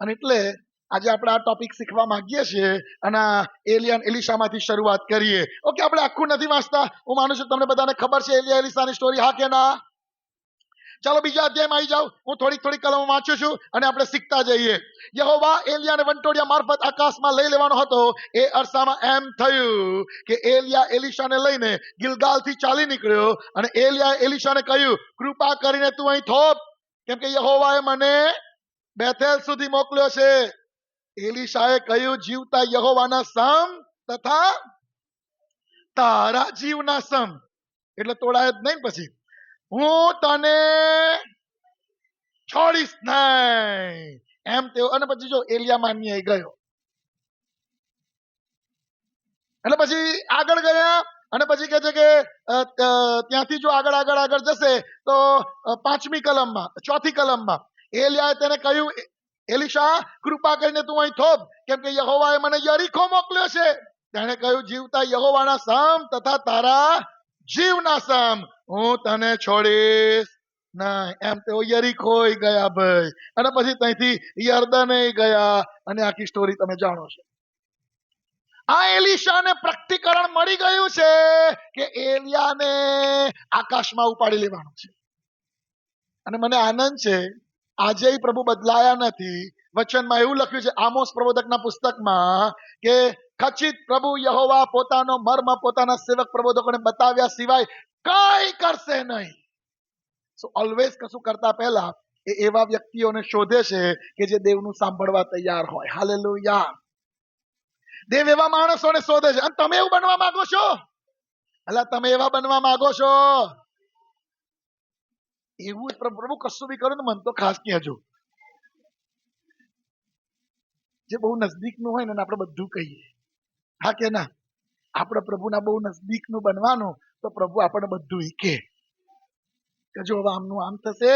અને એટલે આજે આપણે આ ટોપિક શીખવા માંગીએ છીએ અને એલિયા એલિશામાંથી શરૂઆત કરીએ. ઓકે, આપણે આખું નથી વાંચતા. હું માનું છું તમને બધાને ખબર છે એલિયા એલિશાની સ્ટોરી, હા કે ના? ચાલો બીજા અધ્યાયમાં આવી જાઓ. હું થોડી કલમો વાંચું છું અને આપણે શીખતા જઈએ. યહોવા એલિયાને વંટોળિયા મારફત આકાશમાં લઈ લેવાનો હતો. એ અરસામાં એમ થયું કે એલિયા એલિશાને લઈને ગિલગાલથી ચાલી નીકળ્યો અને એલિયાએ એલિશાને કહ્યું, કૃપા કરીને તું અહીં થોભ, કેમ કે યહોવાએ મને બેથેલ સુધી મોકલ્યો છે. એલિશાએ કહ્યું, જીવતા યહોવાના સમ તથા તારા જીવના સમ, એટલે તોડાય જ નહીં. પછી હું તને છોડીશ નહીં એમ તેઓ. અને પછી જો એલિયા માન્ય ગયો એટલે પછી આગળ ગયા અને પછી કહે છે કે ત્યાંથી જો આગળ જશે તો 5મી કલમમાં 4થી કલમમાં એલિયાએ તેને કહ્યું, એલિશા કૃપા કરીને તું અહીં થોભ, કેમ કે યહોવાએ મને યરીખો મોકલ્યો છે. તેણે કહ્યું, જીવતા યહોવાના સમ તથા તારા જીવના સમ હું તને છોડીશ નહીં એમ તેઓ યરીખો ગયા ભાઈ. અને પછી ત્યાંથી યર્દને ગયા અને આખી સ્ટોરી તમે જાણો છો. આ એલિશાને પ્રકટીકરણ મળી ગયું છે કે એલિયાને આકાશમાં ઉપાડી લેવાનું છે. અને મને આનંદ છે આજે પ્રભુ બદલાયા નથી. વચનમાં એવું લખ્યું છે આમોસ પ્રબોધકના પુસ્તકમાં કે ખચિત પ્રભુ યહોવા પોતાનો મર્મ પોતાના સેવક પ્રબોધકોને બતાવ્યા સિવાય કઈ કરશે નહીં. સો ઓલવેઝ કશું કરતા પહેલા એ એવા વ્યક્તિઓને શોધે છે કે જે દેવનું સાંભળવા તૈયાર હોય. હાલેલુયા. દેવ એવા માણસોને શોધે છે. અને તમે એવું બનવા માંગો છો? અલા, તમે એવા બનવા માંગો છો? એવું પ્રભુ કશું બી કરું ને મન તો ખાસ કહેજો. જે બહુ નજદીકનું હોય ને આપણે બધું કહીએ, હા કે ના? આપણે પ્રભુના બહુ નજદીકનું બનવાનું તો પ્રભુ આપણને બધું કહે કે જો હવે આમનું આમ થશે,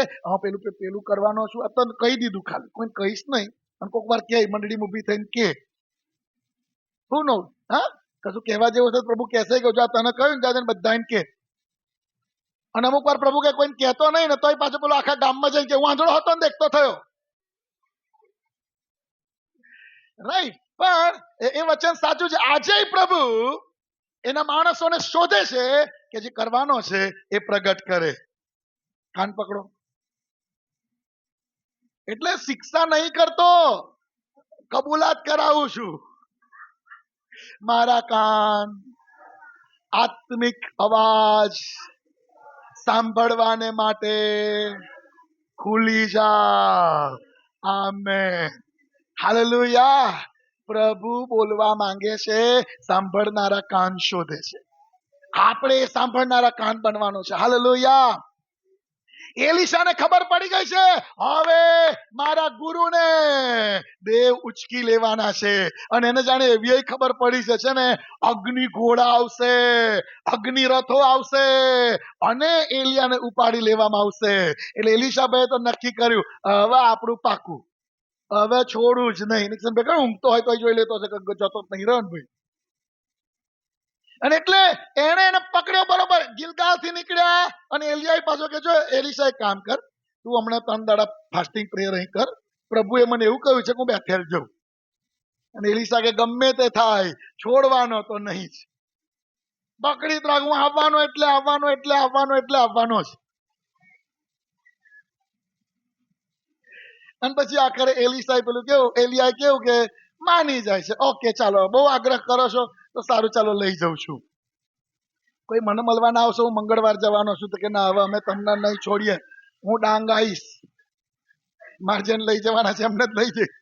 પેલું કરવાનો છું. અત્યારે કહી દીધું, ખાલી કોઈ કહીશ નહીં. અને કોઈક વાર કે મંડળીમાં ઊભી થઈને કે શું નો, હા કશું કહેવા જેવું છે પ્રભુ કહેશે કે જો તને કહ્યું ને બધા કે. અને અમુક વાર પ્રભુ કે કોઈને કહેતો નહીં ને તોય પાછો પેલો આખા ગામમાં જઈને કે હું આંધળો હતો ને દેખતો થયો. રાઈટ. પણ એ વચન સાચું છે. આજે પ્રભુ એના માણસોને શોધે છે કે જે કરવાનો છે એ પ્રગટ કરે. કાન પકડો. એટલે શિક્ષા નહીં કરતો, કબૂલાત કરાવું છું. મારા કાન આત્મિક અવાજ સાંભળવાને માટે ખુલી જા. આમેન. હાલેલુયા. પ્રભુ બોલવા માંગે છે, સાંભળનારા કાન શોધે છે. આપણે સાંભળનારા કાન બનવાનો છે. હાલેલુયા. એલિશાને ખબર પડી ગઈ છે હવે મારા ગુરુને દેવ ઉચકી લેવાના છે. અને એને જાણે એવી ખબર પડી છે ને અગ્નિ ઘોડા આવશે, અગ્નિ રથો આવશે અને એલિયાને ઉપાડી લેવામાં આવશે. એટલે એલિશાભાઈએ તો નક્કી કર્યું, હવે આપણું પાકું, હવે છોડું જ નહીં. ઊંઘતો હોય તો જોઈ લેતો છે કે જતો જ નહીં રહ્યો ને ભાઈ. અને એટલે એને પકડ્યો બરોબર. ગિલગાલ થી નીકળ્યા અને એલિયા પાછો કે જો એલિશા એક કામ કર, તું હમણાં 3 દાડા ફાસ્ટિંગ પ્રેયર અહીં કર. પ્રભુએ મને એવું કહ્યું છે કે હું બેઠેલ જાઉં. અને એલિશા કે ગમે તે થાય છોડવાનો તો નહીં જ. પકડી જ રાખ, હું આવવાનો એટલે આવવાનો એટલે આવવાનો એટલે આવવાનો જ. અને પછી આખરે એલિશાએ પેલું કેવું, એલિયાએ કેવું કે માની જાય છે. ઓકે ચાલો, બહુ આગ્રહ કરો છો તો સારું, ચાલો લઈ જાઉં છું. કોઈ મને મળવા ના આવશે, હું મંગળવાર જવાનો છું. તો કે ના, હવે અમે તમને નહીં છોડીએ, હું ડાંગ આવીશ. માર્જન લઈ જવાના છે, એમને જ લઈ જઈશ.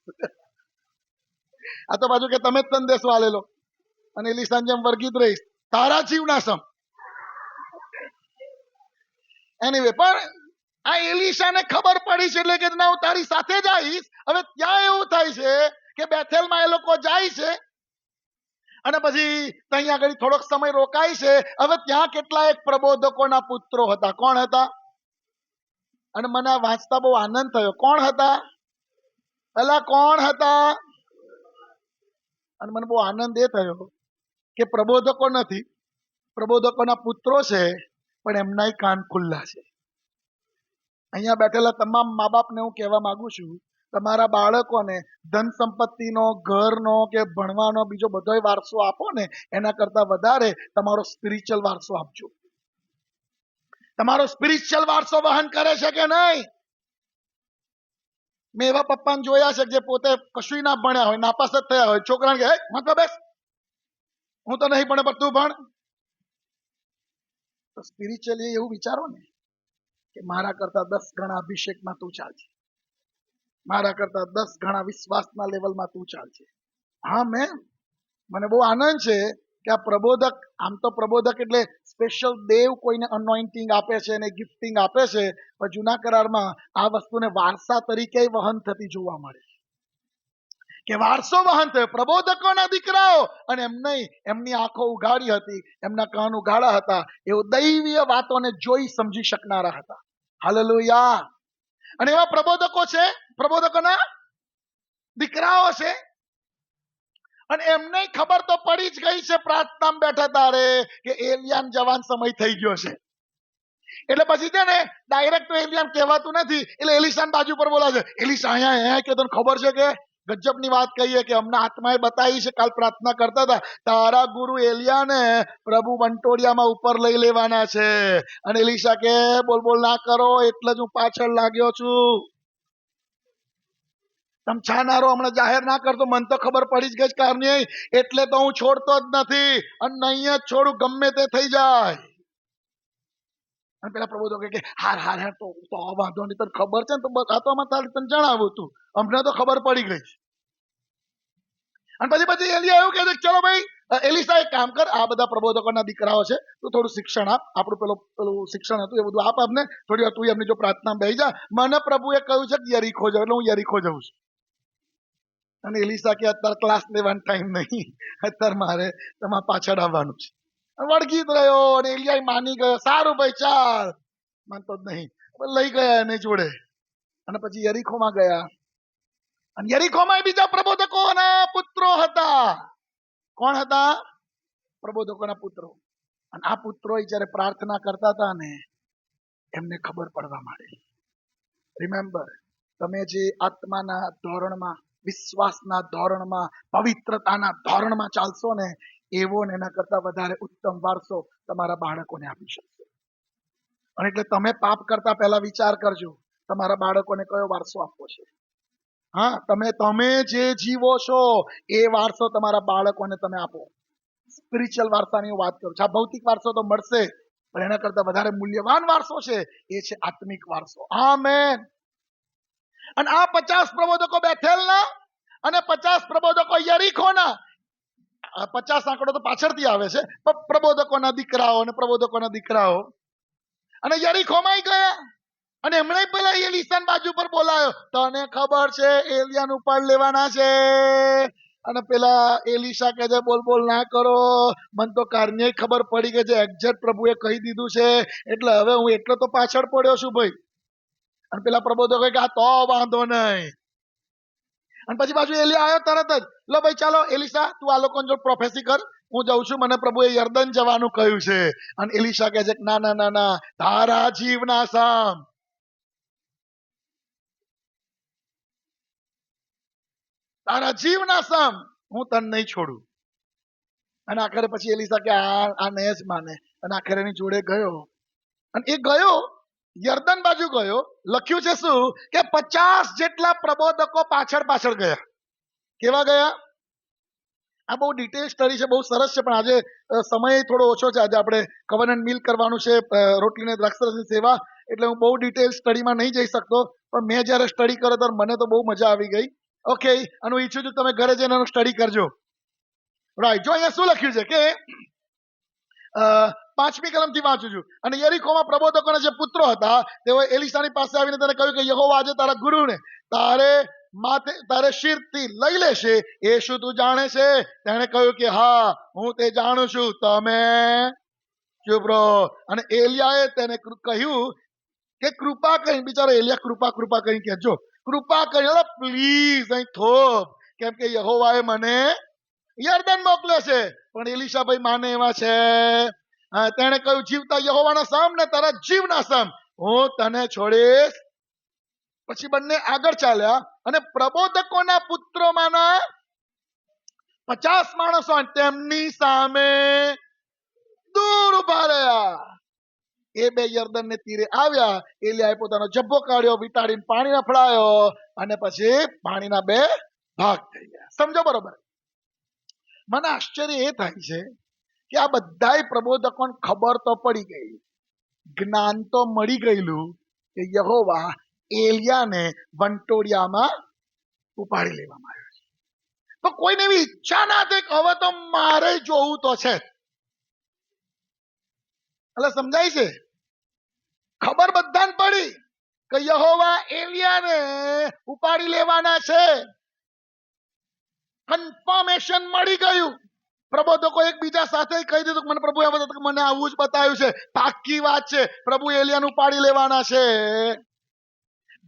આ તો બાજુ કે તમે જ સંદેશો આલેલો અને એલિશાની જેમ વર્ગીત રહીશ, તારા જીવના સમ. એનીવે, પણ આ એલિશાને ખબર પડી છે એટલે કે ના, હું તારી સાથે જ આવીશ. હવે ત્યાં એવું થાય છે કે બેથેલમાં એ લોકો જાય છે અને પછી ત્યાં આગળ થોડોક સમય રોકાય છે. હવે ત્યાં કેટલાક પ્રબોધકોના પુત્રો હતા. કોણ હતા? અને મને વાંચતા બહુ આનંદ થયો. કોણ હતા? પેલા કોણ હતા? અને મને બહુ આનંદ એ થયો કે પ્રબોધકો નથી, પ્રબોધકોના પુત્રો છે, પણ એમના કાન ખુલ્લા છે. અહીંયા બેઠેલા તમામ મા બાપને હું કહેવા માંગુ છું, તમારા બાળકોને ધન સંપત્તિનો, ઘરનો કે ભણવાનો બીજો બધોય વારસો આપો ને, એના કરતા વધારે તમારો સ્પિરિચ્યુઅલ વારસો આપજો. તમારો સ્પિરિચ્યુઅલ વારસો વહન કરે છે કે નહીં? મેં એવા પપ્પાને જોયા છે જે પોતે કશું ના ભણ્યા હોય, નાપાસ જ થયા હોય, છોકરાને કહે મતલબ બેસ, હું તો નહીં ભણે પણ તું ભણ. તો સ્પિરિચ્યુઅલી એવું વિચારો ને કે મારા કરતા 10 ગણા અભિષેકમાં તું ચાલશે, મારા કરતા 10 ગણા વિશ્વાસના લેવલમાં તું ચાલશે. હા મને બહુ આનંદ છે કે આ પ્રબોધક, આમ તો પ્રબોધક એટલે સ્પેશિયલ દેવ કોઈને અનોઇન્ટિંગ આપે છે અને ગિફ્ટિંગ આપે છે, પણ જૂના કરારમાં આ વસ્તુને વારસા તરીકે વહન થતી જોવા મળે કે વારસો વહન થયો. પ્રબોધકોના દીકરાઓ, અને એમ નહીં, એમની આંખો ઉઘાડી હતી, એમના કાન ઉઘાડા હતા, એઓ દૈવીય વાતોને જોઈ સમજી શકનારા હતા. હાલેલુયા. અને એવા પ્રબોધકો છે, પ્રબોધકોના દીકરાઓ છે, અને એમને ખબર તો પડી જ ગઈ છે પ્રાર્થનામાં બેઠા તારે કે એલિયાન જવાન સમય થઈ ગયો છે. એટલે પછી છે ને ડાયરેક્ટ તો એલિયાન કહેવાતું નથી, એટલે એલિશાન બાજુ પર બોલાવે છે, એલિશા અહીંયા કે તને ખબર છે કે ગજબની વાત કહીએ કે અમને આત્માએ બતાવી છે, કાલ પ્રાર્થના કરતા હતા, તારા ગુરુ એલિયાને પ્રભુ વંટોળિયામાં ઉપર લઈ લેવાના છે. અને એલિશા કે બોલ ના કરો, એટલે જ હું પાછળ લાગ્યો છું. તમે છાનારો હમણાં જાહેર ના કરતો, મને તો ખબર પડી જ ગઈ કારની, એટલે તો હું છોડતો જ નથી, અને નહીં જ છોડું, ગમે તે થઈ જાય. અને પેલા પ્રબોધકો કે હાર તો વાંધો નહીં, તને ખબર છે ને, તો બતાવવામાં તને જણાવું તું, અમને તો ખબર પડી ગઈ. અને પછી એલિયા એવું કહે છે, ચલો ભાઈ એલિશા એક કામ કર, આ બધા પ્રબોધકોના દીકરાઓ છે, તો થોડું શિક્ષણ આપ, આપણું પેલું શિક્ષણ હતું એ બધું આપ આપને, થોડી વાર તું એમની જો પ્રાર્થના બેસી જા. મને પ્રભુએ કહ્યું છે કે યરીખો જાવ, એટલે હું યરીખો જઉં છું. અને એલિશા કે અત્યારે ક્લાસ લેવાનો ટાઈમ નહીં, અત્યારે મારે તમારે પાછળ આવવાનું છે. વળગી જ રહ્યો, અને એલિયા માની ગયો, સારું ભાઈ ચાલ, માનતો જ નહીં, લઈ ગયા એને જોડે. અને પછી યરીખોમાં ગયા, અને યરીખોમાં બીજા પ્રબોધકોના પુત્રો હતા. કોણ હતા? પ્રબોધકોના પુત્રો. અને આ પુત્રો જયારે પ્રાર્થના કરતા હતા ને, એમને ખબર પડવા માંડી. રિમેમ્બર, તમે જે આત્માના ધોરણમાં, વિશ્વાસના ધોરણમાં, પવિત્રતાના ધોરણમાં ચાલશો ને, એવો ને એના કરતા વધારે ઉત્તમ વારસો તમારા બાળકોને આપી શકશો. અને એટલે તમે પાપ કરતા પહેલા વિચાર કરજો, તમારા બાળકોને કયો વારસો આપવો છે. હા, તમે જે જીવો છો એ વારસો તમારા બાળકોને તમે આપો. સ્પિરિચ્યુઅલ વારસાની વાત કરું છું. આ ભૌતિક વારસો તો મળશે, પણ એના કરતા વધારે મૂલ્યવાન વારસો છે, એ છે આત્મિક વારસો. આમેન. અને આ 50 પ્રબોધકો બેથેલના અને 50 પ્રબોધકો યરીખોના, 50 આંકડો તો પાછળથી આવે છે, પણ પ્રબોધકોના દીકરાઓ અને પ્રબોધકોના દીકરાઓ અને યરીખોમાં ગયા. અને એમણે પેલા એલિશાન બાજુ પર બોલાયો, તને ખબર છે એલિયાન ઉપાડ લેવાના છે. અને પેલા એલિશા કહે છે બોલ ના કરો, મને તો કારની ખબર પડી ગઈ છે, એક્ઝેક્ટ પ્રભુએ કહી દીધું છે, એટલે હવે હું એટલો તો પાછળ પડ્યો છું ભાઈ. અને પેલા પ્રબોધકો કે આ તો વાંધો નહીં. અને પછી પાછું એલિયા આવ્યો તરત જ, લો ભાઈ ચાલો એલિશા, તું આ લોકો જો પ્રોફેસી કર, હું જાઉં છું, મને પ્રભુએ યર્દન જવાનું કહ્યું છે. અને એલિશા કહે છે ના, તારા જીવના સમ, તારા જીવના સમ હું તને નહીં છોડું. અને આખરે પછી એલિશા કે આ નહીં જ માને, અને આખરે એની જોડે ગયો. અને એ ગયો, યર્દન બાજુ ગયો, લખ્યું છે શું કે 50 જેટલા પ્રબોધકો પાછળ ગયા. કેવા ગયા? આ બહુ ડિટેલ સ્ટડી છે, બહુ સરસ છે, પણ આજે સમય થોડો ઓછો છે. આજે આપણે કવનન્ટ મીલ કરવાનું છે, રોટલીને દ્રાક્ષરસની સેવા, એટલે હું બહુ ડિટેલ સ્ટડીમાં નહીં જઈ શકતો, પણ મેં જ્યારે સ્ટડી કર્યો ત્યારે મને તો બહુ મજા આવી ગઈ. ઓકે, અને હું ઈચ્છું છું તમે ઘરે જઈને એનું સ્ટડી કરજો. રાઈટ, જો અહીંયા શું લખ્યું છે કે 5મી કલમથી વાંચું છું. અને યરીખોમાં પ્રબોધકોના જે પુત્રો હતા, તેઓ એલિશાની પાસે આવીને તેને કહ્યું કે યહોવા આજે તારા ગુરુને તારે શિરથી લઈ લેશે, એ શું તું જાણે છે? તેણે કહ્યું કે હા, હું તે જાણું છું. તમે ચૂપ રહો. અને એલિયાએ તેને કહ્યું કે કૃપા કરી, બિચારો એલિયા કૃપા કરી કહેજો, કૃપા કરી પ્લીઝ અહીં થોપ, કેમ કે યહોવાએ મને યર્દન મોકલ્યો છે. પણ એલિશા ભાઈ માને એવા છે. તેણે કહ્યું જીવતા યહોવાના સમ ને તારા જીવના સમ હું તને છોડીશ પછી બંને આગળ ચાલ્યા અને પ્રબોધકોના પુત્રોમાંના 50 માણસો તેમની સામે દૂર ઉભા રહ્યા. એ બે યર્દનને તીરે આવ્યા. એલિયાએ પોતાનો જબ્બો કાઢ્યો, વીંટાળીને પાણી અફડાયો અને પછી પાણીના બે ભાગ થઈ ગયા. સમજો બરોબર? મને આશ્ચર્ય એ થાય છે કે આ બધાય પ્રબોધકોને ખબર તો પડી ગઈ, જ્ઞાન તો મળી ગયેલું કે યહોવા એલિયાને વંટોળિયામાં ઉપાડી લેવામાં આવ્યો છે. તો કોઈને એવી ઈચ્છા ના થઈ કે હવે તો મારે જોવું તો છે. એટલે સમજાય છે? ખબર બધાને પડી કે યહોવા એલિયાને ઉપાડી લેવાના છે. કન્ફર્મેશન મળી ગયું. પ્રબોધકો એકબીજા સાથે કહી દીધું મને પ્રભુ મને આવું જ બતાવ્યું છે, પાક્કી વાત છે, પ્રભુ એલિયાને ઉપાડી લેવાના છે.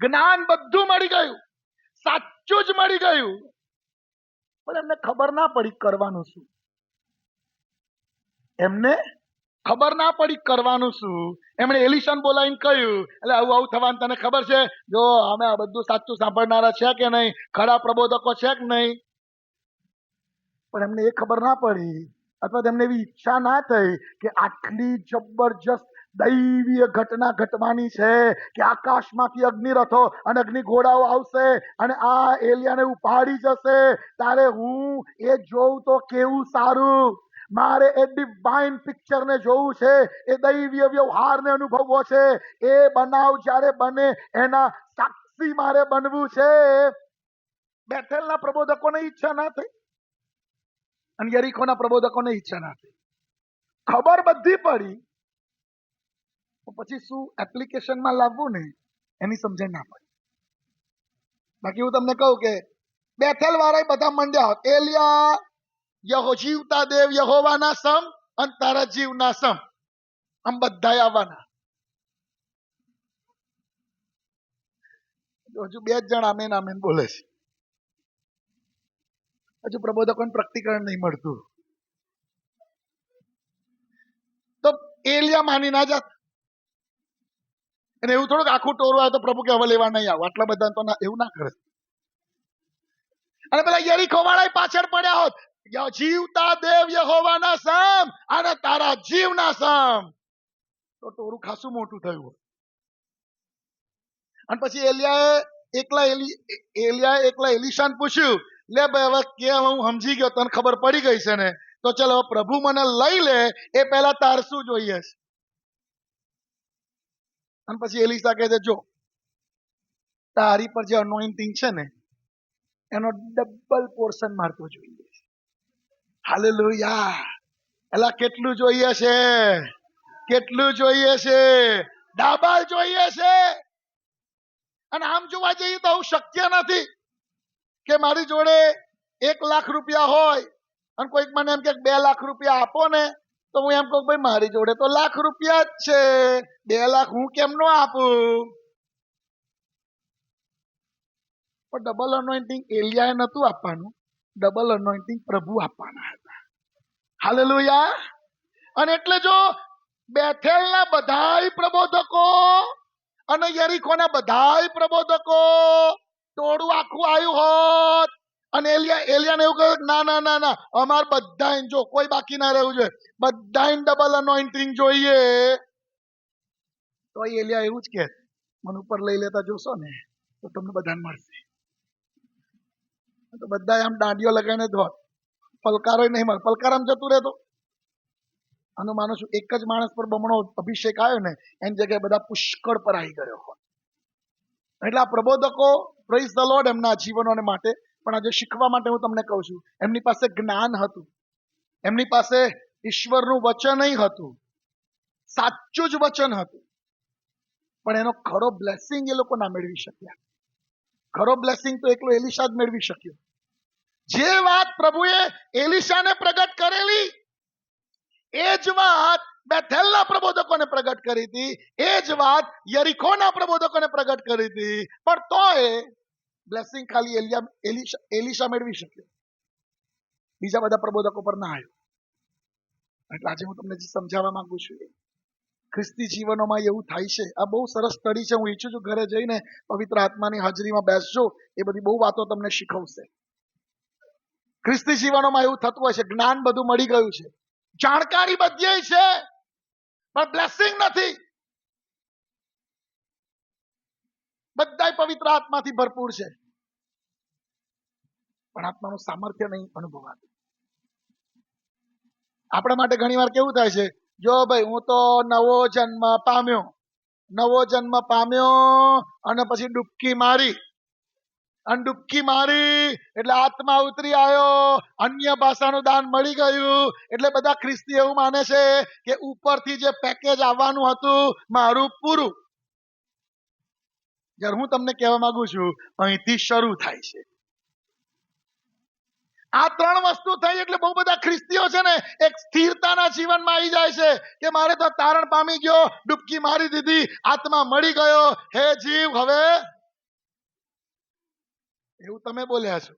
જ્ઞાન બધું મળી ગયું, સાચું જ મળી ગયું, પણ એમને ખબર ના પડી કરવાનું શું. એમને ખબર ના પડી કરવાનું શું. એમણે એલિશાને બોલાવીને કહ્યું, એટલે આવું આવું થવાનું તને ખબર છે? જો અમે આ બધું સાચું સાંભળનારા છે કે નહીં, ખરા પ્રબોધકો છે કે નહીં. પણ એમને એ ખબર ના પડી, અથવા તેમને એવી ઈચ્છા ના થઈ કે આટલી જબરજસ્ત દૈવીય ઘટના ઘટવાની છે કે આકાશમાંથી અગ્નિરથો અને અગ્નિ ઘોડાઓ આવશે અને આ એલિયાને ઉપાડી જશે. તારે હું એ જોઉં તો કેવું સારું. મારે એ ડિવાઇન પિક્ચર ને જોવું છે, એ દૈવીય વ્યવહારને અનુભવવો છે. એ બનાવ જ્યારે બને એના સાક્ષી મારે બનવું છે. બેથેલના પ્રબોધકોને ઈચ્છા ના થઈ અને યરીખોના પ્રબોધકોને ઈચ્છા ના થઈ. ખબર બધી પડી, પછી શું એપ્લિકેશનમાં લાવવું ને એની સમજણ ના પડી. બાકી હું તમને કહું કે બેથેલ વાળા બધા મંડ્યા, એલિયા જીવતા દેવ યહોવાના સમ અને તારા જીવના સમ, આમ બધા આવવાના. હજુ બે જ જણ આમેન આમેન બોલે છે. હજુ પ્રબોધકોને પ્રકટીકરણ નહીં મળતું. તો એલિયા માની ના જાત. અને એવું થોડુંક આખું ટોરું આવે તો પ્રભુ કે હવે લેવા નહીં આવું, આટલા બધા તો એવું ના કરે. અને પેલા યરીખો વાળા પાછળ પડ્યા હોત, જીવતા દેવ યહોવાના સમ અને તારા જીવના સમ, તો ટોરું ખાસું મોટું થયું. અને પછી એલિયાએ એકલા એલિશાને પૂછ્યું, લે ભાઈ હવે કે હું સમજી ગયો, તને ખબર પડી ગઈ છે ને, તો ચલો પ્રભુ મને લઈ લે, એ પહેલા તાર શું જોઈએ છે. અને પછી એલિશા કહે છે, જો તારી પર જે અનોઇન્ટિંગ છે ને એનો ડબલ પોર્શન મારતો જોઈએ. હાલેલુયા. એલા કેટલું જોઈએ છે? કેટલું જોઈએ છે? ડબલ જોઈએ છે. અને આમ જોવા જઈએ તો આવું શક્ય નથી કે મારી જોડે 1 લાખ રૂપિયા હોય અને કોઈક મને એમ કે 2 લાખ રૂપિયા આપો ને, તો હું એમ કહું ભાઈ મારી જોડે તો લાખ રૂપિયા જ છે, 2 લાખ હું કેમ નો આપું. પણ ડબલ અનોઇન્ટિંગ એલિયાએ નતું આપવાનું, ડબલ અનોઇન્ટિંગ પ્રભુ આપવાના હતા. હાલેલુયા. અને એટલે જો બેથેલના બધાય પ્રબોધકો અને યરીખોના બધાય પ્રબોધકો ટોળું આખું આવ્યું હોત અને એલિયાને એવું કહ્યું ના ના ના ના, અમાર બધા જો કોઈ બાકી ના રહેવું જોઈએ, બધા ડબલ અનોઇન્ટિંગ જોઈએ, તો એલિયા એવું જ કે મને ઉપર લઈ લેતા જોશો ને તો તમને બધાને મળશે. તો બધા આમ દાંડીઓ લગાવીને જ હોત, પલકારો નહીં મળે, પલકાર જતું રહેતો. આનું માનું છું એક જ માણસ પર બમણો અભિષેક આવ્યો ને એની જગ્યાએ બધા પુષ્કળ પર આવી ગયો હોય. એટલે આ પ્રબોધકો પ્રેઝ ધ લોર્ડ એમના જીવનોને માટે, પણ આજે શીખવા માટે હું તમને કહું છું, એમની પાસે જ્ઞાન હતું, એમની પાસે ઈશ્વરનું વચન હતું, સાચું જ વચન હતું, પણ એનો ખરો બ્લેસિંગ એ લોકો ના મેળવી શક્યા. ખરો બ્લેસિંગ તો એકલો એલિશા જ મેળવી શક્યો. જે વાત પ્રભુએ એલિશાને પ્રગટ કરેલી એ જ વાત બેથેલના પ્રબોધકોને પ્રગટ કરી હતી, એ જ વાત યરીખોના પ્રબોધકોને પ્રગટ કરી હતી, પણ તોય બ્લેસિંગ ખાલી એલિશા મેળવી શક્યો, બીજા બધા પ્રબોધકો પર ના આવ્યો. એટલે આજે હું તમને સમજાવવા માંગુ છું ખ્રિસ્તી જીવનોમાં એવું થાય છે. આ બહુ સરસ સ્ટડી છે. હું ઈચ્છું છું ઘરે જઈને પવિત્ર આત્માની હાજરીમાં બેસજો, એ બધી બહુ વાતો તમને શીખવશે. ખ્રિસ્તી જીવનોમાં એવું થતું હોય છે, જ્ઞાન બધું મળી ગયું છે, જાણકારી બધી છે, પણ બ્લેસિંગ નથી. બધાય પવિત્ર આત્માથી ભરપૂર છે, પણ આત્માનું સામર્થ્ય નહીં અનુભવાતું. આપણા માટે ઘણી વાર કેવું થાય છે, જો ભાઈ હું તો નવો જન્મ પામ્યો અને પછી ડૂબકી મારી એટલે આત્મા ઉતરી આવ્યો, અન્ય ભાષાનું દાન મળી ગયું, એટલે બધા ખ્રિસ્તી એવું માને છે કે ઉપરથી જે પેકેજ આવવાનું હતું મારું પૂરું. જ્યારે હું તમને કહેવા માંગુ છું, અહીંથી શરૂ થાય છે. આ ત્રણ વસ્તુ થઈ એટલે બહુ બધા ખ્રિસ્તીઓ છે ને એક સ્થિરતાના જીવનમાં આવી જાય છે કે મારે તો તારણ પામી ગયો, ડૂબકી મારી દીધી, આત્મા મળી ગયો, હે જીવ હવે. એવું તમે બોલ્યા છો.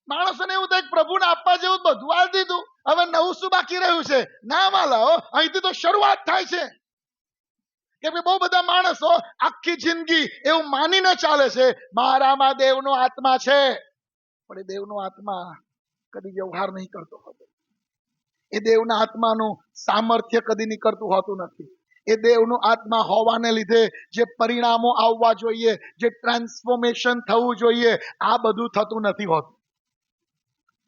માણસોને એવું થાય પ્રભુને આપવા જેવું બધું આલી દીધું, હવે નવું શું બાકી રહ્યું છે? ના માલાઓ, અહીંથી તો શરૂઆત થાય છે. કે બહુ બધા માણસો આખી જિંદગી એવું માનીને ચાલે છે મારામાં દેવનો આત્મા છે, પણ એ દેવનો આત્મા કદી વ્યવહાર નહીં કરતો હોતો. એ દેવના આત્માનું સામર્થ્ય કદી નીકળતું હોતું નથી. એ દેવનો આત્મા હોવાને લીધે જે પરિણામો આવવા જોઈએ, જે ટ્રાન્સફોર્મેશન થવું જોઈએ, આ બધું થતું નથી હોતું.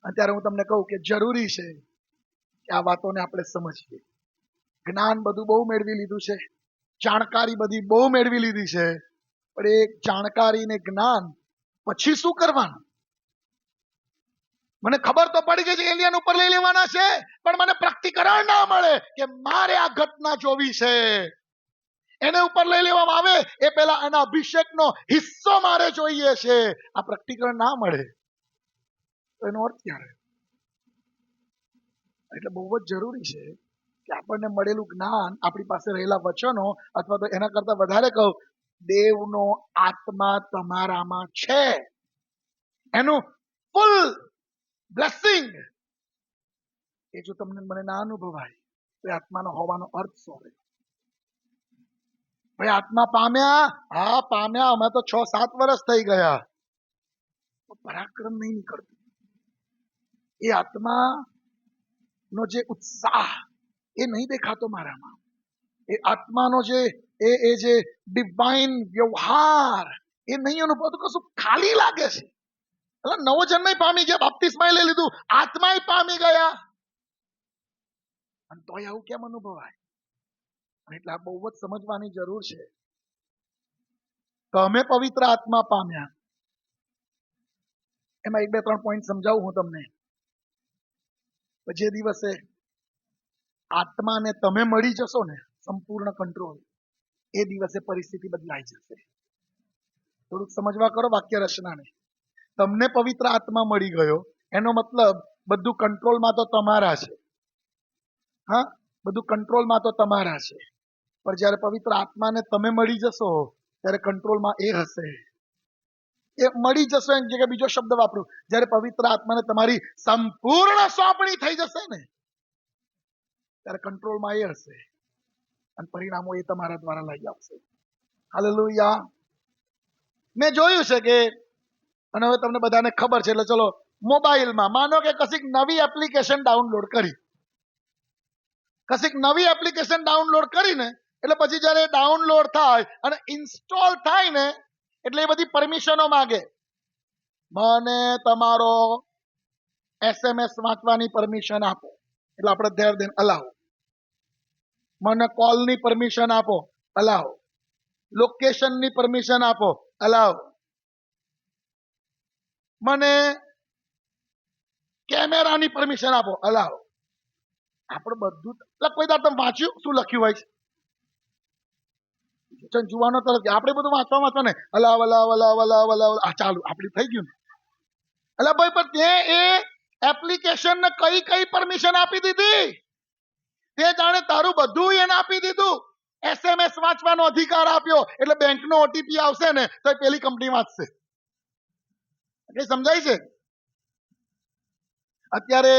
અત્યારે હું તમને કહું કે જરૂરી છે કે આ વાતોને આપણે સમજીએ. જ્ઞાન બધું બહુ મેળવી લીધું છે, જાણકારી બધી બહુ મેળવી લીધી છે, પણ એ જાણકારી ને જ્ઞાન પછી શું કરવાનું? મને ખબર તો પડી ગઈ છે એલિયન ઉપર લઈ લેવાના છે, પણ મને પ્રકટીકરણ ના મળે કે મારે આ ઘટના જોવી છે. એને ઉપર લઈ લેવામાં આવે એ પહેલા એના અભિષેકનો હિસ્સો મારે જોઈએ છે. આ પ્રકટીકરણ ના મળે તો એનો અર્થ ક્યારે? એટલે બહુ જ જરૂરી છે કે આપણને મળેલું જ્ઞાન, આપણી પાસે રહેલા વચનો, અથવા તો એના કરતા વધારે કહું, દેવનો આત્મા તમારામાં છે, એનું ફૂલ બ્લેસિંગ એ જો તમને મને ના અનુભવાય તો આત્માનો હોવાનો અર્થ શું? ભાઈ આત્મા પામ્યા, હા પામ્યા, અમે તો 6-7 વર્ષ થઈ ગયા, પરાક્રમ નહીં નીકળતું. એ આત્મા નો જે ઉત્સાહ એ નહીં દેખાતો મારામાં. એ આત્માનો જે ડિવાઇન વ્યવહાર એ નહીં અનુભવતો. કશું ખાલી લાગે છે. નવો જન્મ પામી ગયા, બાપ્તિસ્મા લઈ લીધું, આત્મા પામી ગયા, અને તોય આવું કેમ અનુભવાય? એટલે આ બહુ જ સમજવાની જરૂર છે. તમે પવિત્ર આત્મા પામ્યા, એમાં 1-2-3 પોઈન્ટ સમજાવું હું તમને. જે દિવસે આત્માને તમે મળી જશો ને સંપૂર્ણ કંટ્રોલ, એ દિવસે પરિસ્થિતિ બદલાઈ જશે. થોડુંક સમજવા કરો વાક્ય રચનાને. તમને પવિત્ર આત્મા મળી ગયો એનો મતલબ બધું કંટ્રોલમાં તો તમારા છે. હા, બધું કંટ્રોલમાં તો તમારા છે, પણ જ્યારે પવિત્ર આત્માને તમે મળી જશો ત્યારે કંટ્રોલમાં એ હશે. એ મળી જશે એની જગ્યાએ બીજો શબ્દ વાપરું, જ્યારે પવિત્ર આત્માને તમારી સંપૂર્ણ સોંપણી થઈ જશે ને ત્યારે કંટ્રોલમાં એ હશે, અને પરિણામો એ તમારા દ્વારા લઈ આવશે. હાલેલુયા. મેં જોયું છે કે, અને હવે તમને બધાને ખબર છે, એટલે ચલો મોબાઈલમાં માનો કે કશીક નવી એપ્લિકેશન ડાઉનલોડ કરીને એટલે પછી જ્યારે ડાઉનલોડ થાય અને ઇન્સ્ટોલ થાય ને એટલે એ બધી પરમિશનો માંગે. મને તમારો SMS વાંચવાની પરમિશન આપો, એટલે આપણે ધેર દેન અલાવ. મને કોલની પરમિશન આપો, અલાવ. લોકેશનની પરમિશન આપો, અલાવ. મને કેમેરાની પરમિશન આપો, અલાવ. આપણે બધું કોઈ દાડ તમે વાંચ્યું શું લખ્યું હોય છે? જુવાનો તરફ આપણે બધું વાંચવા ને allow allow allow allow allow, આ ચાલુ આપણી થઈ ગયું ને. એટલે ભાઈ પણ તે એ એપ્લિકેશન ને કઈ પરમિશન આપી દીધી? તે જાણે તારું બધું એને આપી દીધું. SMS વાંચવાનો અધિકાર આપ્યો, એટલે બેંકનો ઓટીપી આવશે ને તો પેલી કંપની વાંચશે. સમજાય છે? અત્યારે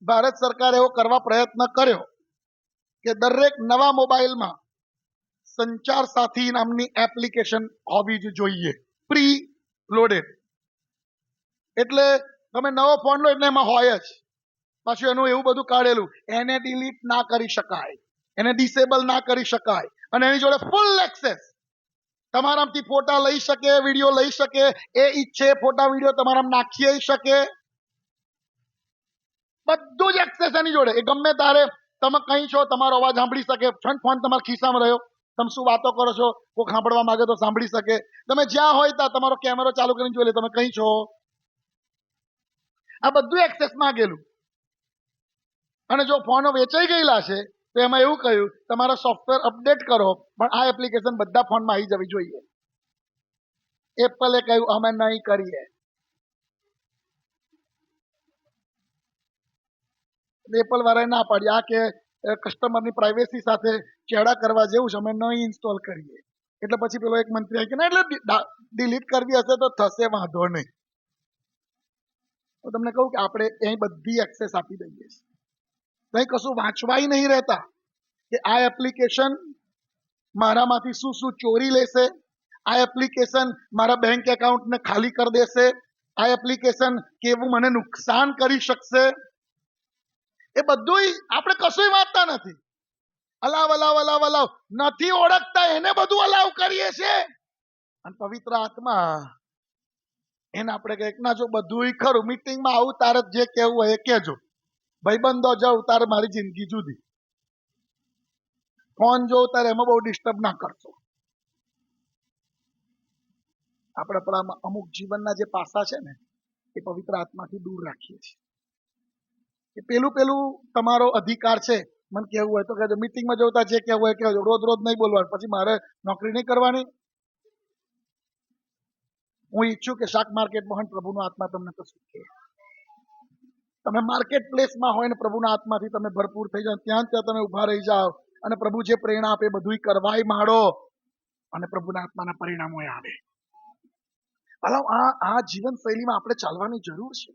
ભારત સરકારે એવો કરવા પ્રયત્ન કર્યો કે દરેક નવા મોબાઈલમાં સંચાર સાથી નામની એપ્લિકેશન હોવી જ જોઈએ, પ્રી લોડેડ. એટલે તમે નવો ફોન લો એટલે એમાં હોય જ. પાછું એનું એવું બધું કાઢેલું, એને ડિલીટ ના કરી શકાય, એને ડિસેબલ ના કરી શકાય, અને એની જોડે ફૂલ એક્સેસ. તમારામાંથી ફોટા લઈ શકે, વિડીયો લઈ શકે, એ ઈચ્છે ફોટા વિડીયો તમારા નાખી શકે, બધું જ એક્સેસ એની જોડે. એ ગમે તારે તમે કઈ છો, તમારો અવાજ સાંભળી શકે. ફોન તમારા ખિસ્સામાં રહ્યો, તમે શું વાતો કરો છો, કોઈ સાંભળવા માંગે તો સાંભળી શકે. તમે જ્યાં હોય ત્યાં તમારો કેમેરો ચાલુ કરીને જોઈ લે તમે કઈ છો. આ બધું એક્સેસ માંગેલું. અને જો ફોનો વેચાઈ ગયેલા છે તો એમાં એવું કહ્યું તમારા સોફ્ટવેર અપડેટ કરો, પણ આ એપ્લિકેશન બધા ફોનમાં આવી જવી જોઈએ. એપલે કહ્યું અમે નહીં કરીએ. એપલ વાળાએ ના પાડી, આ કે કસ્ટમરની પ્રાઇવેસી સાથે ચેડા કરવા જેવું છે, અમે નહીં ઇન્સ્ટોલ કરીએ. એટલે પછી પેલો એક મંત્રી આવી કે ના, એટલે ડિલીટ કરવી હશે તો થશે, વાંધો નહીં. તો તમને કહું કે આપણે અહીં બધી એક્સેસ આપી દઈએ છીએ, કંઈ કશું વાંચવાય નહીં રહેતા કે આ એપ્લિકેશન મારામાંથી શું શું ચોરી લેશે, આ એપ્લિકેશન મારા બેંક એકાઉન્ટને ખાલી કરી દેશે, આ એપ્લિકેશન કેવું મને નુકસાન કરી શકશે, એ બધું આપણે કશું વાંચતા નથી. અલાવ અલાવ અલાવ અલાવ નથી ઓળખતા, એને બધું અલાવ કરીએ છે. અને પવિત્ર આત્મા એને આપણે કહીએ ના, જો બધું ખરું, મીટિંગમાં આવું તારે જે કહેવું હોય એ કહેજો, ભાઈબંધો જાઉં તારે મારી જિંદગી જુદી, ફોન જોઉં તારે એમાં બહુ ડિસ્ટર્બ ના કરશો. આપણે આપણા અમુક જીવનના જે પાસા છે ને એ પવિત્ર આત્માથી દૂર રાખીએ છીએ. કે પેલું તમારો અધિકાર છે, મને કેવું હોય તો કહેજો, મીટિંગમાં જવું જે કહેવું હોય કહેજો, રોજ રોજ નહીં બોલવાનું, પછી મારે નોકરી નહીં કરવાની. હું ઈચ્છું કે શાક માર્કેટમાં પ્રભુનો આત્મા તમને કશું કહે, તમે માર્કેટ પ્લેસમાં હોય ને પ્રભુના આત્માથી તમે ભરપૂર થઈ જાઓ, ત્યાં તમે ઉભા રહી જાઓ અને પ્રભુ જે પ્રેરણા આપે બધું કરવાય માંડો, અને પ્રભુના આત્માના પરિણામો આવે. આ જીવન શૈલીમાં આપણે ચાલવાની જરૂર છે.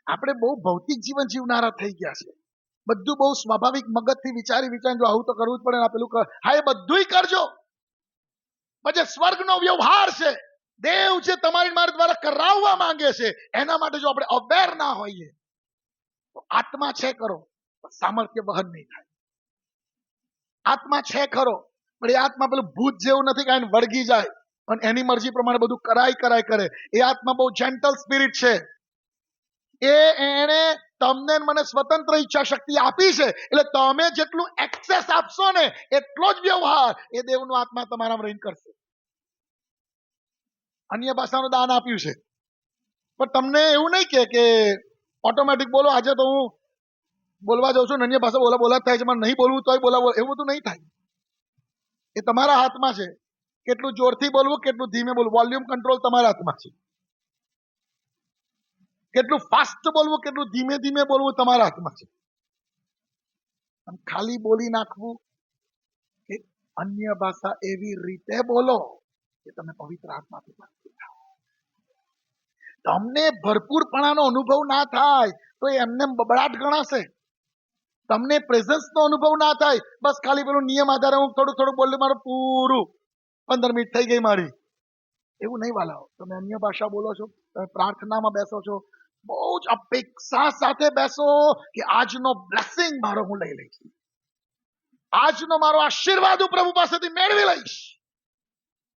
આપણે બહુ ભૌતિક જીવન જીવનારા થઈ ગયા છે. બધું બહુ સ્વાભાવિક મગજથી વિચારી જો આવું તો કરવું જ પડે, પેલું હા એ બધું કરજો. પછી સ્વર્ગનો વ્યવહાર છે, દેવ જે તમારી મારા દ્વારા કરાવવા માંગે છે, એના માટે જો આપણે અવેર ના હોઈએ તો આત્મા છે ખરો, સામર્થ્ય વહન નહીં થાય. આત્મા છે ખરો, પણ એ આત્મા પેલું ભૂત જેવું નથી કે વળગી જાય અને એની મરજી પ્રમાણે બધું કરાય કરે. એ આત્મા બહુ જેન્ટલ સ્પિરિટ છે. એને તમને મને સ્વતંત્ર ઈચ્છા શક્તિ આપી છે, એટલે તમે જેટલું એક્સેસ આપશો ને એટલો જ વ્યવહાર એ દેવનું આત્મા તમારામાં રહીને કરશે. અન્ય ભાષાનું દાન આપ્યું છે, પણ તમને એવું નહીં કે ઓટોમેટિક બોલો. આજે તો હું બોલવા જાઉં છું, અન્ય ભાષા બોલા થાય છે, મને નહીં બોલવું તોય બોલા, એવું બધું નહીં થાય. એ તમારા હાથમાં છે, કેટલું જોરથી બોલવું, કેટલું ધીમે બોલવું, વોલ્યુમ કંટ્રોલ તમારા હાથમાં છે. કેટલું ફાસ્ટ બોલવું, કેટલું ધીમે ધીમે બોલવું તમારા હાથમાં છે. ખાલી બોલી નાખવું કે અન્ય ભાષા એવી રીતે બોલો કે તમે પવિત્ર આત્માથી ભરપૂર થાઓ. તમને ભરપૂરપણાનો અનુભવ ના થાય તો એમને બબડાટ ગણાશે. તમને પ્રેઝન્સનો અનુભવ ના થાય, બસ ખાલી પેલું નિયમ આધારે હું થોડું બોલ્યું, મારું પૂરું 15 મિનિટ થઈ ગઈ મારી, એવું નહીં વાલાઓ. તમે અન્ય ભાષા બોલો છો, તમે પ્રાર્થનામાં બેસો છો, બહુ જ અપેક્ષા સાથે બેસો કે આજનો બ્લેસિંગ મારો હું લઈ લઈશ, આજનો મારો આશીર્વાદ હું પ્રભુ પાસેથી મેળવી લઈશ.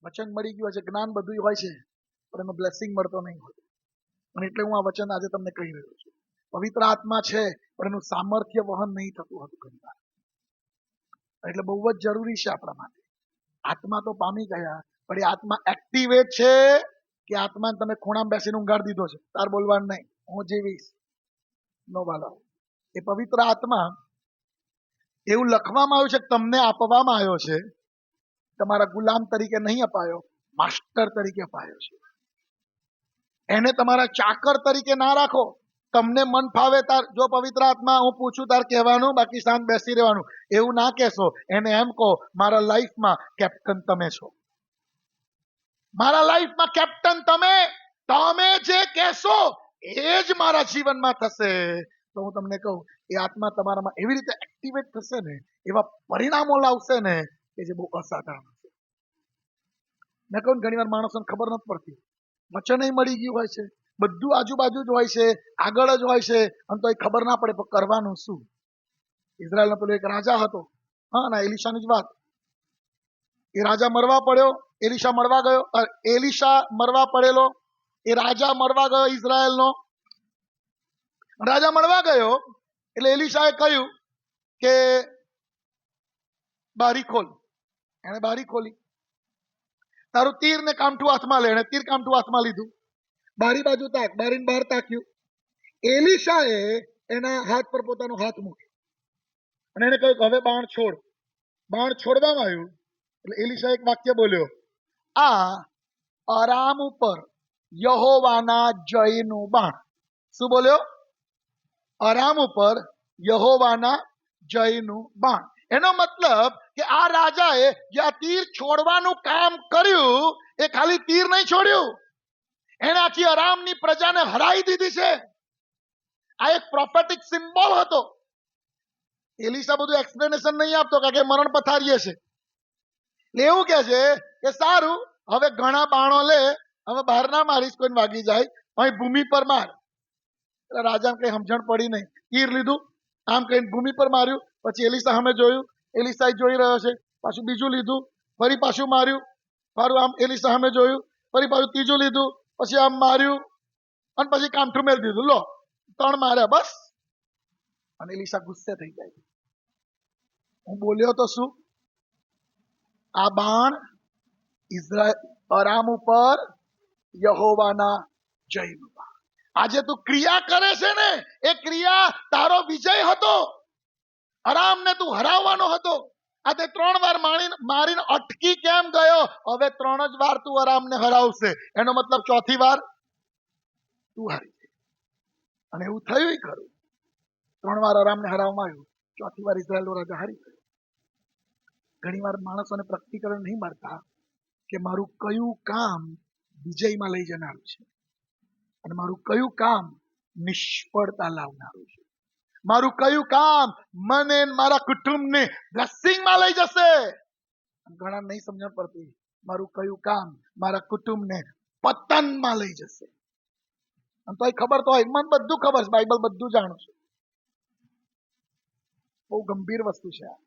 વચન મળી ગયું છે, જ્ઞાન બધું હોય છે, પણ એનો બ્લેસિંગ મળતો નહીં હોય. અને એટલે હું આ વચન આજે તમને કહી રહ્યો છું. પવિત્ર આત્મા છે, પણ એનું સામર્થ્ય વહન નહીં થતું હતું ઘણી વાર. એટલે બહુ જ જરૂરી છે આપણા માટે. આત્મા તો પામી ગયા, પણ એ આત્મા એક્ટિવેટ છે કે આત્માને તમે ખૂણામાં બેસીને ઊંઘાડી દીધો છે, તાર બોલવાનું નહીં, હું જીવીશ નો બાલા. એ પવિત્ર આત્મા એવું લખવામાં આવ્યું છે કે તમને આપવામાં આવ્યો છે, તમારા ગુલામ તરીકે નહીં અપાયો, માસ્ટર તરીકે અપાયો છે. એને તમારા ચાકર તરીકે ના રાખો. તમને મન ફાવે તાર, જો પવિત્ર આત્મા હું પૂછું તાર કહેવાનું, બાકી શાંત બેસી રહેવાનું, એવું ના કહેશો. એને એમ કહો મારા લાઈફમાં કેપ્ટન તમે છો, મારા લાઈફમાં કેપ્ટન તમે જે કહેશો એ જ મારા જીવનમાં થશે. તો હું તમને કહું, એ આત્મા તમારામાં એવી રીતે એક્ટિવેટ થશે ને, એવા પરિણામો લાવશે ને કે જે બહુ અસાધારણ છે. મેં કહું ઘણી વાર માણસોને ખબર નથી પડતી, વચન મળી ગયું હોય છે, બધું આજુબાજુ જ હોય છે, આગળ જ હોય છે, અને તો એ ખબર ના પડે પણ કરવાનું શું. ઇઝરાયલનો પેલો એક રાજા હતો, હા, ના એલિશાની જ વાત. એ રાજા મરવા પડ્યો, એલિશા મરવા ગયો, એલિશા મરવા પડેલો, એ રાજા મરવા ગયો ઇઝરાયલનો. રાજા મળવા ગયો એટલે એલિશાએ કહ્યું કે બારી ખોલ. એને બારી ખોલી. તારું તીર ને કામઠું હાથમાં લે. એને તીર કામઠું હાથમાં લીધું. બારી બાજુ તાક. બારીને બહાર તાક્યું. એલિશાએ એના હાથ પર પોતાનો હાથ મૂક્યો અને એને કહ્યું હવે બાણ છોડ. બાણ છોડવામાં આવ્યું એટલે એલિશા એક વાક્ય બોલ્યો, આ અરામ ઉપર યહોવાના જયનું બાણ. શું બોલ્યો? અરામ ઉપર યહોવાના જયનું બાણ. એનો મતલબ કે આ રાજાએ જે આ તીર છોડવાનું કામ કર્યું, એ ખાલી તીર નહીં છોડ્યું, એને આખી અરામની પ્રજાને હરાઈ દીધી છે. આ એક પ્રોફેટિક સિમ્બોલ હતો. એલિશા બધું એક્સપ્લેનેશન નહીં આપતો, કારણ કે મરણ પથારીએ છે. એવું કે છે કે સારું, હવે ઘણા બાણો લે, હવે બહાર ના મારીશ, કોઈને વાગી જાય, અહીં ભૂમિ પર માર. રાજા કઈ સમજણ પડી નહીં. તીર લીધું, આમ કહીને ભૂમિ પર માર્યું. પછી એલિશા સામે જોયું, એલિશા જોઈ રહ્યો છે. પાછું બીજું લીધું, ફરી પાછું માર્યું. મારું આમ એલિશા સામે જોયું, ફરી પાછું ત્રીજું લીધું, પછી આમ માર્યું, અને પછી કામઠું મેળ દીધું. લો, 3 માર્યા બસ. અને એલિશા ગુસ્સે થઈ જાય. હું બોલ્યો તો શું? આ બાણ ઇઝરાયલ અરામ ઉપર યહોવાના જયનું બાણ. આજે તું ક્રિયા કરે છે ને, એ ક્રિયા તારો વિજય હતો. અરામને તું હરાવવાનો હતો. આ તે 3 વાર મારીને અટકી કેમ ગયો? હવે 3 જ વાર તું અરામને હરાવશે. એનો મતલબ 4થી વાર તું હારી જાય. અને એવું થયું ખરું. 3 વાર અરામને હરાવવામાં આવ્યું, 4થી વાર ઇઝરાયલનો રાજા હારી ગયો. ઘણી વાર માણસોને પ્રકટીકરણ નહીં મળતા કે મારું કયું કામ વિજયમાં લઈ જનારું છે અને મારું કયું કામ નિષ્ફળતા લાવનારું છે. મારું કયું કામ મને મારા કુટુંબને બ્લેસિંગમાં લઈ જશે. ઘણા નહીં સમજણ પડતી, મારું કયું કામ મારા કુટુંબને પતનમાં લઈ જશે. અને તો ખબર તો હોય, મને બધું ખબર છે, બાઇબલ બધું જાણું છું. બહુ ગંભીર વસ્તુ છે આ.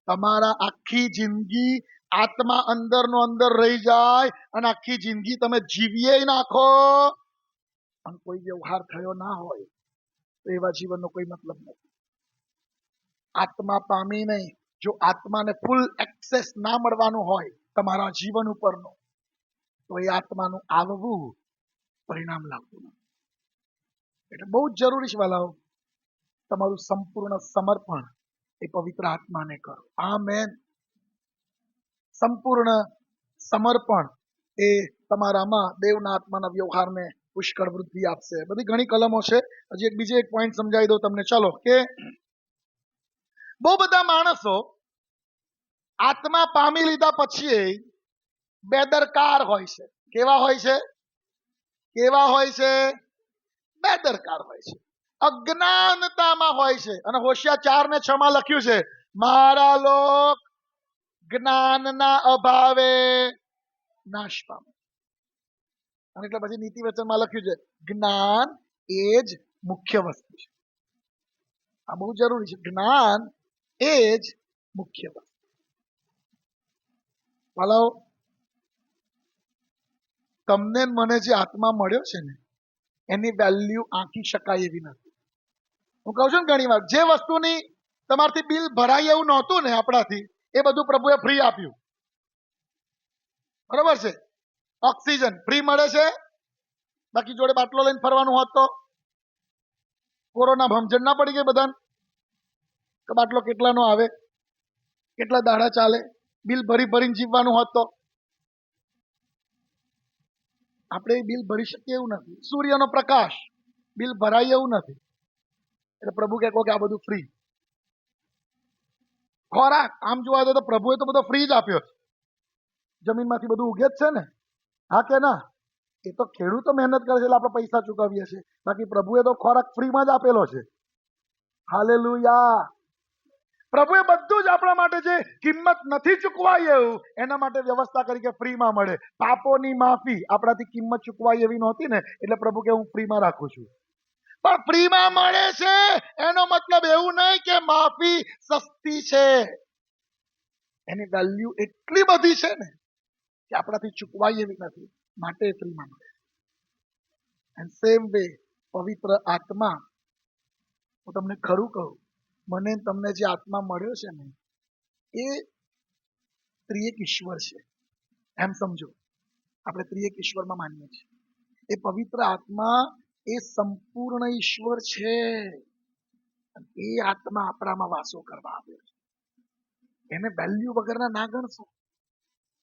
તમારા આખી જિંદગી આત્મા અંદરનો અંદર રહી જાય અને આખી જિંદગી તમે જીવીએ નાખો અને કોઈ વ્યવહાર થયો ના હોય તો એવા જીવનનો કોઈ મતલબ નથી. આત્મા પામી નહીં. જો આત્માને ફૂલ એક્સેસ ના મળવાનું હોય તમારા જીવન ઉપરનો, તો એ આત્માનું આવવું પરિણામ લાવતું નથી. એટલે બહુ જ જરૂરી છે વાલાઓ, તમારું સંપૂર્ણ સમર્પણ એ પવિત્ર આત્માને કરો. આમેન. સંપૂર્ણ સમર્પણ એ તમારામાં દેવના આત્માના વ્યવહારને પુષ્કળ વૃદ્ધિ આપશે. બધી ઘણી કલમો છે. હજી બીજો એક પોઈન્ટ સમજાવી દઉં તમને. ચલો, કે બહુ બધા માણસો આત્મા પામી લીધા પછી બેદરકાર હોય છે. કેવા હોય છે? કેવા હોય છે? બેદરકાર હોય છે, અજ્ઞાનતામાં હોય છે. અને હોશિયાર 4:6 લખ્યું છે, મારા લોક જ્ઞાનના અભાવે નાશ પામે. અને એટલે પછી નીતિ વચનમાં લખ્યું છે, જ્ઞાન એ જ મુખ્ય વસ્તુ છે. આ બહુ જરૂરી છે. જ્ઞાન એ જ મુખ્ય વસ્તુ. ભલો તમને મને જે આત્મા મળ્યો છે ને, એની વેલ્યુ આંકી શકાય એવી નથી. હું કહું છું ને ઘણી વાર, જે વસ્તુની તમારથી બિલ ભરાય એવું નહોતું ને આપણાથી, એ બધું પ્રભુએ ફ્રી આપ્યું. બરોબર છે? ઓક્સિજન ફ્રી મળે છે, બાકી જોડે બાટલો લઈને ફરવાનું હોત તો કોરોના ભમજણ ના પડી ગઈ બધાને કે બાટલો કેટલાનો આવે, કેટલા દાડા ચાલે, બિલ ભરીને જીવવાનું હોત તો. આપણે બિલ ભરી શકીએ એવું નથી. સૂર્યનો પ્રકાશ બિલ ભરાય એવું નથી. એટલે પ્રભુ કહે કે આ બધું ફ્રી. ખોરાક આમ જોવા જાય તો પ્રભુએ તો બધો ફ્રી જ આપ્યો છે. જમીનમાંથી બધું ઉગે જ છે ને, હા કે ના? એ તો ખેડૂતો મહેનત કરે છે એટલે આપણે પૈસા ચૂકવીએ છીએ. બાકી પ્રભુએ તો ખોરાક ફ્રીમાં જ આપેલો છે. હાલેલુયા. પ્રભુએ બધું જ આપણા માટે જે કિંમત નથી ચૂકવાય એવું એના માટે વ્યવસ્થા કરી કે ફ્રીમાં મળે. પાપોની માફી આપણાથી કિંમત ચૂકવાય એવી નહોતી ને, એટલે પ્રભુ કે હું ફ્રીમાં રાખું છું. પણ ફ્રીમાં મળે છે એનો મતલબ એવું નહીં કે માફી સસ્તી છે. એની વેલ્યુ એટલી બધી છે ને કે આપણાથી ચૂકવાય એવી નથી, માટે ફ્રીમાં મળે. એન્ડ સેમ વે પવિત્ર આત્મા, હું તમને ખરું કહું, મને તમને જે આત્મા મળ્યો છે ને એ ત્રિએક ઈશ્વર છે એમ સમજો. આપણે ત્રિએક ઈશ્વરમાં માનીએ છીએ. એ પવિત્ર આત્મા એ સંપૂર્ણ ઈશ્વર છે. એ આત્મા આપણામાં વાસો કરવા આવ્યો છે. એને વેલ્યુ વગરના ના ગણશો.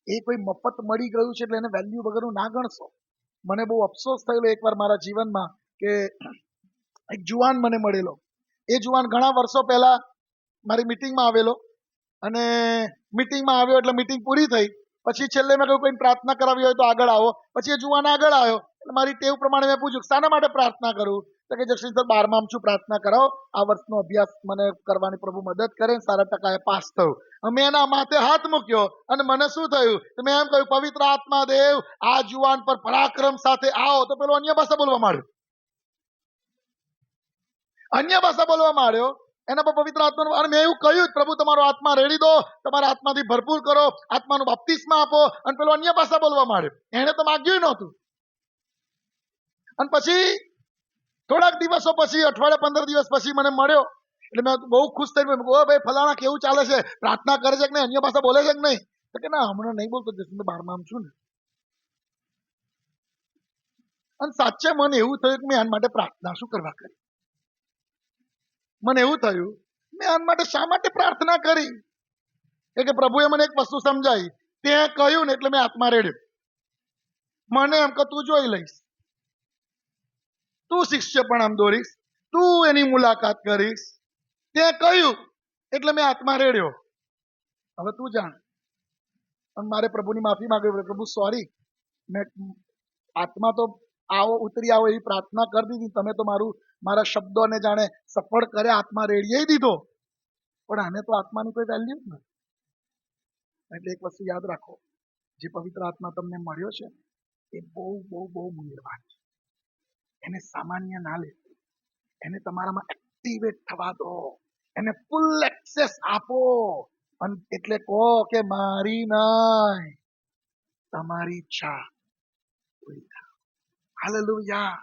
એ કોઈ મફત મળી ગયું છે એટલે એને વેલ્યુ વગરનું ના ગણશો. મને બહુ અફસોસ થયેલો એકવાર મારા જીવનમાં કે એક જુવાન મને મળેલો. એ જુવાન ઘણા વર્ષો પહેલા મારી મિટિંગમાં આવેલો, અને મિટિંગમાં આવ્યો એટલે મિટિંગ પૂરી થઈ. પછી છેલ્લે મેં કહ્યું કોઈ પ્રાર્થના કરાવી હોય તો આગળ આવો. પછી એ જુવાન આગળ આવ્યો એટલે મારી ટેવ પ્રમાણે મેં પૂછ્યું શાના માટે પ્રાર્થના કરું? તો કે જગદીશ સર 12માં છું, પ્રાર્થના કરાવો, આ વર્ષનો અભ્યાસ મને કરવાની પ્રભુ મદદ કરે, સારા ટકાએ પાસ થયું. મેં એના માથે હાથ મૂક્યો અને મને શું થયું? મેં એમ કહ્યું પવિત્ર આત્મા દેવ આ જુવાન પર પરાક્રમ સાથે આવો. તો પેલો અન્ય ભાષા બોલવા માંડ્યો. અન્ય ભાષા બોલવા માંડ્યો. એના પર પવિત્ર આત્માનું, અને મેં એવું કહ્યું પ્રભુ તમારો આત્મા રેડી દો, તમારા આત્માથી ભરપૂર કરો, આત્માનું બાપ્તિસ્મા આપો. અને પેલો અન્ય ભાષા બોલવા માંડ્યો. એને તો માગ્યું નહોતું. અને પછી થોડાક દિવસો પછી, અઠવાડિયા 15 દિવસ પછી મને મળ્યો. એટલે મેં બહુ ખુશ થઈ ગયો. ભાઈ ફલાણા કેવું ચાલે છે, પ્રાર્થના કરે છે કે નહીં, અન્ય ભાષા બોલે છે કે નહીં? તો કે ના હમણાં નહીં બોલતો, 12માં છું ને. અને સાચે મને એવું થયું કે મેં આના માટે પ્રાર્થના શું કરવા કરી. મને એવું થયું મેં આના માટે શા માટે પ્રાર્થના કરી? કે પ્રભુએ મને એક વસ્તુ સમજાવી. તે કહ્યું ને એટલે મેં આત્મા રેડ્યો. મને એમ કે તું જોઈ લઈશ, તું શિષ્ય પણ આમ દોરીશ, તું એની મુલાકાત કરીશ. તે કહ્યું એટલે મેં આત્મા રેડ્યો. હવે તું જાણ. મારે પ્રભુની માફી માંગવી. પ્રભુ સોરી, મેં આત્મા તો આવો ઉતરી આવો એવી પ્રાર્થના કરી દીધી. તમે તો મારા શબ્દોને જાણે સફળ કરે, આત્મા રેડિયાઈ દીધો. પણ આને તો આત્માની કોઈ વેલ્યુ જ નથી. એટલે એક વસ્તુ યાદ રાખો, જે પવિત્ર આત્મા તમને મળ્યો છે એ બહુ બહુ બહુ મૂલ્યવાન છે. એને સામાન્ય ના લે. એને તમારામાં એક્ટિવેટ થવા દો. એને ફૂલ એક્સેસ આપો. અને એટલે કહો કે મારી નહીં, તમારી ઈચ્છા પૂરી થાય. હાલેલુયા.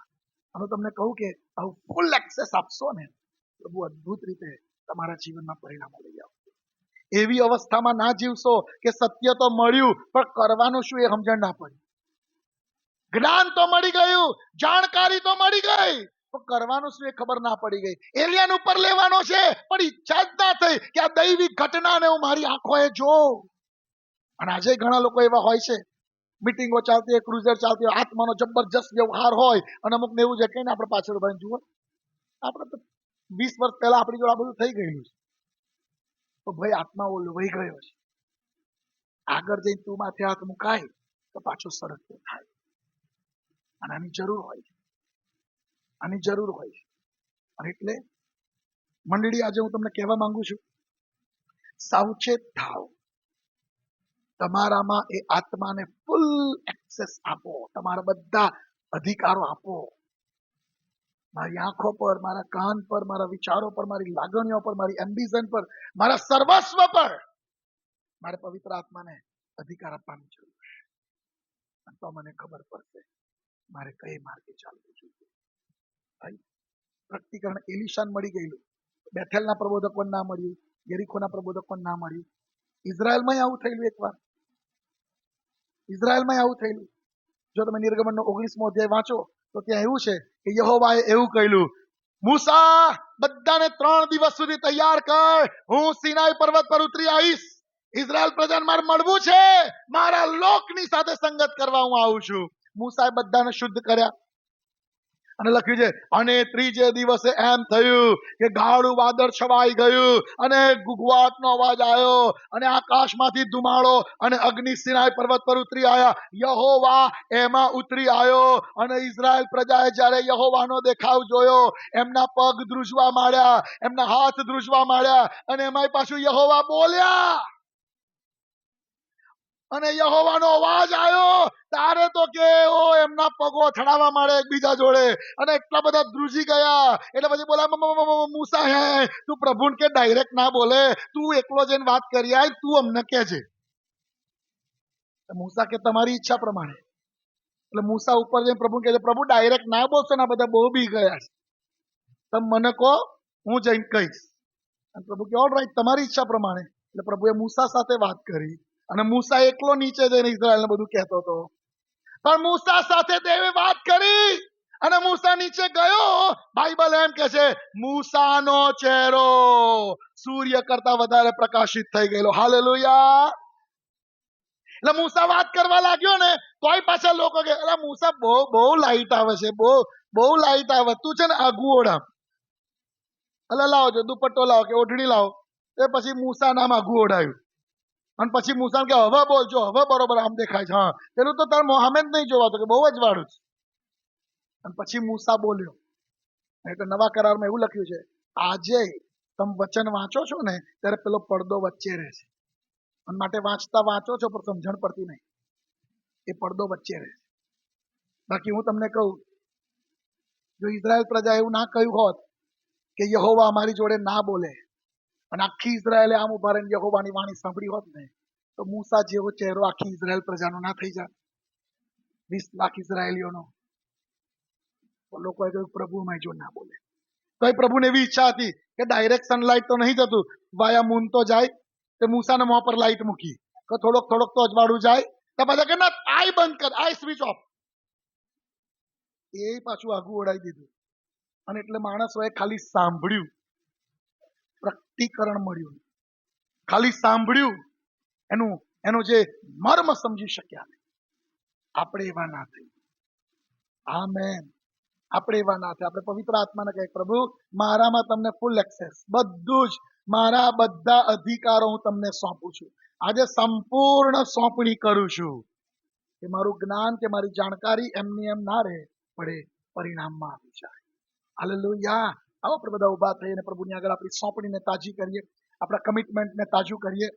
હું તમને કહું કે આવું ફૂલ એક્સેસ આપશો ને, પ્રભુ અદ્ભુત રીતે તમારા જીવનમાં પરિણામો લઈ આવશે. એવી અવસ્થામાં ના જીવશો કે સત્ય તો મળ્યું પણ કરવાનું શું એ સમજણ ના પડી. જ્ઞાન તો મળી ગયું, જાણકારી તો મળી ગઈ, પણ કરવાનું શું એ ખબર ના પડી ગઈ. એલિયન ઉપર લેવાનો છે પણ ઈચ્છા જ ના થઈ કે આ દૈવિક ઘટનાને હું મારી આંખોએ જોઉં. અને આજે ઘણા લોકો એવા હોય છે, મીટિંગો ચાલતી હોય, ક્રુઝર ચાલતી હોય, આત્માનો જબરજસ્ત વ્યવહાર હોય, અને અમુક ને એવું છે કે આપણે પાછળ ભાઈ જુઓ, આપણે તો 20 વર્ષ પહેલા આપણી જોડે આ બધું થઈ ગયેલું છે. તો ભાઈ આત્મા વહી ગયો છે. આગળ જઈને તું માથે હાથ મુકાય તો પાછો સરકતો થાય. અને આની જરૂર હોય છે. આની જરૂર હોય છે. અને એટલે મંડળી, આજે હું તમને કહેવા માંગુ છું, સાવચેત થાવ. તમારામાં એ આત્માને ફૂલ એક્સેસ આપો. તમારા બધા અધિકારો આપો. મારી આંખો પર, મારા કાન પર, મારા વિચારો પર, મારી લાગણીઓ પર, મારી એમ્બિશન પર, મારા સર્વસ્વ પર મારે પવિત્ર આત્માને અધિકાર આપવાની જરૂર છે. તો મને ખબર પડશે મારે કઈ માર્ગે ચાલવું જોઈએ. પ્રકટીકરણ એલિશાન મળી ગયેલું, બેથેલના પ્રબોધકો ના મળ્યું, યરીખોના પ્રબોધકો ના મળ્યું. ઇઝરાયલમાં આવું થયેલું. એકવાર ઇઝરાયલમાં આવું થયેલું. જો તમે નિર્ગમનનો 19મો અધ્યાય વાંચો તો ત્યાં એવું છે કે યહોવાએ એવું કહ્યું, મૂસા બધાને 3 દિવસ સુધી તૈયાર કર, હું સિનાઈ પર્વત પર ઉતરી આવીશ. ઇઝરાયલ પ્રજાને મારે મળવું છે, મારા લોકની સાથે સંગત કરવા હું આવું છું. મૂસાએ બધાને શુદ્ધ કર્યા. અને લખ્યું છે, અને ત્રીજે દિવસે એમ થયું કે ગાઢું વાદળ છવાઈ ગયું અને ગુગવાટનો અવાજ આવ્યો અને આકાશમાંથી ધુમાડો અને અગ્નિ સિનાઈ પર્વત પર ઉતરી આવ્યા. યહોવા એમાં ઉતરી આવ્યો અને ઇઝરાયલ પ્રજાએ જ્યારે યહોવાનો દેખાવ જોયો, એમના પગ ધ્રુજવા માંડ્યા, એમના હાથ ધ્રુજવા માંડ્યા, અને એમાંય પાછું યહોવા બોલ્યા અને યહોવાનો અવાજ આવ્યો તારે તો કે એમના પગો અથડાવા માંડે એકબીજા જોડે અને એટલા બધા ધ્રુજી ગયા. એટલે પછી બોલા, મૂસા હે તું પ્રભુને કે ડાયરેક્ટ ના બોલે, તું એકલો જઈને વાત કરી આય, તું અમને કહેજે. મૂસા કે તમારી ઈચ્છા પ્રમાણે. એટલે મૂસા ઉપર જઈને પ્રભુ કહે છે, પ્રભુ ડાયરેક્ટ ના બોલશો ને, બધા બહુ બી ગયા છે, તમે મને કહો હું જઈને કહીશ. અને પ્રભુ કે ઓલરાઈટ, તમારી ઈચ્છા પ્રમાણે. એટલે પ્રભુએ મૂસા સાથે વાત કરી અને મૂસા એકલો નીચે જઈને ઇઝરાયલને બધું કહેતો હતો. પણ મૂસા સાથે દેવે વાત કરી અને મૂસા નીચે ગયો. બાઇબલ એમ કે છે, મૂસાનો ચહેરો સૂર્ય કરતા વધારે પ્રકાશિત થઈ ગયેલો. હાલેલુયા. એટલે મૂસા વાત કરવા લાગ્યો ને, તોય પાછા લોકો કે એટલે મૂસા બહુ લાઈટ આવે છે, બહુ લાઈટ આવે, તું છે ને આગુ ઓઢા, એટલે લાવો છો દુપટ્ટો લાવો કે ઓઢણી લાવો. એ પછી મૂસા નામ આગુ ઓઢાયું અને પછી મૂસા કે હવે બોલજો, હવે બરોબર આમ દેખાય છે. હા, પેલું તો તાર મોહામે જ નહીં જોવાતો કે બહુ જ વાળું છે. અને પછી મૂસા બોલ્યો. એટલે નવા કરારમાં એવું લખ્યું છે, આજે તમે વચન વાંચો છો ને ત્યારે પેલો પડદો વચ્ચે રહે છે, અને માટે વાંચો છો પણ સમજણ પડતી નહીં, એ પડદો વચ્ચે રહે છે. બાકી હું તમને કહું, જો ઇઝરાયલ પ્રજા એવું ના કહ્યું હોત કે યહોવા અમારી જોડે ના બોલે, અને આખી ઇઝરાયલે આમ ઉભા રહીને યહોવાની વાણી સાંભળી હોત ને, તો મૂસા જેવો ચહેરો આખી ઇઝરાયલ પ્રજાનો ના થઈ જાય, 20 લાખ ઇઝરાયલીઓનો. લોકોએ કહ્યું પ્રભુ અમારી જોડે ના બોલે. તો એ પ્રભુને એવી ઈચ્છા હતી કે ડાયરેક્ટ સનલાઇટ તો નહીં જતું, વાયા મૂન તો જાય. તે મૂસાના મોં પર લાઈટ મૂકી તો થોડોક તો અજવાળું જાય. તો બધા કે ના, આઈ બંધ કર, આઈ સ્વિચ ઓફ. એ પાછું આગું ઓડાઈ દીધું. અને એટલે માણસોએ ખાલી સાંભળ્યું, પ્રકટીકરણ મળ્યું. ખાલી સાંભળ્યું, એનું જે મર્મ સમજી શક્યા નહીં. આપણે એવા ના થઈ. આમેન. આપણે એવા ના થાય. આપણે પવિત્ર આત્માને કહે, પ્રભુ મારામાં તમને ફૂલ એક્સેસ, બધું જ મારા બધા અધિકારો હું તમને સોંપું છું. આજે સંપૂર્ણ સોંપણી કરું છું કે મારું જ્ઞાન કે મારી જાણકારી એમની એમ ના રહે, પડે પરિણામમાં આવી જાય. હાલેલુયા. આવો આપણે બધા ઉભા થઈને પ્રભુની આગળ આપણી સોંપણીને તાજી કરીએ, આપણા કમિટમેન્ટને તાજું કરીએ.